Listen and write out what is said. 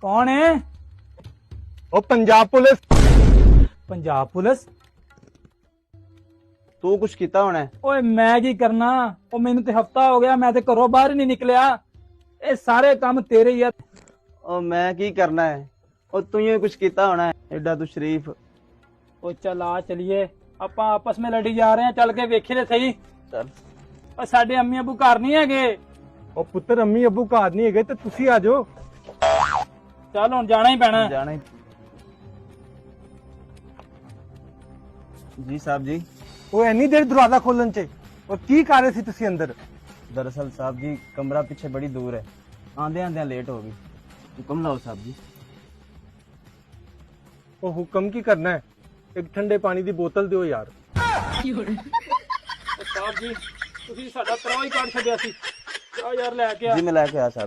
कौन है? ਉਹ ਪੰਜਾਬ ਪੁਲਿਸ। पंजाब पुलिस? ਤੂੰ ਕੁਛ ਕੀਤਾ ਹੋਣਾ ਹੈ। ओए मैं की करना? ओ मैनू ते हफ्ता हो गया, मैं ते घरों बाहर ही नहीं निकलिया। ये सारे काम तेरे ही है। ਉਹ ਮੈਂ ਕੀ ਕਰਨਾ ਹੈ। ਉਹ ਤੂੰ ਹੀ ਕੁਛ ਕੀਤਾ ਹੋਣਾ ਹੈ। ਐਡਾ ਤੂੰ ਸ਼ਰੀਫ। ओ चल आ चलिए, ਆਪਾਂ आपस में लड़ी जा रहे हैं, चल के वेखी ते सही। ਚੱਲ ओ साडे अम्मी अबू घर नहीं हैगे। ਉਹ ਪੁੱਤਰ ਅੰਮੀ ਅੱਬੂ ਘਰ ਨਹੀਂ ਹੈਗੇ ਤੇ ਤੁਸੀਂ ਆ ਜਾਓ। चल हुण जाना ही पैना। ਜਾਣਾ ਹੀ। ਜੀ ਸਾਹਿਬ ਜੀ। ਉਹ ਇੰਨੀ ਦੇਰ ਦਰਵਾਜ਼ਾ ਖੋਲਣ ਚ ਔਰ ਕੀ ਕਰ ਰਹੇ ਸੀ ਤੁਸੀਂ ਅੰਦਰ? दरअसल साहब जी कमरा पीछे बड़ी दूर है, आंदे आंदे लेट हो गई। हुक्म लाओ साहब जी। ਉਹ ਹੁਕਮ ਕੀ ਕਰਨਾ ਹੈ? ਇੱਕ ਠੰਡੇ ਪਾਣੀ ਦੀ ਬੋਤਲ ਦਿਓ ਯਾਰ। साहब जी तुसी साडा तराह ही काट छड्डिया सी। जा यार ले के आ। जी मैं लैके आया साहब।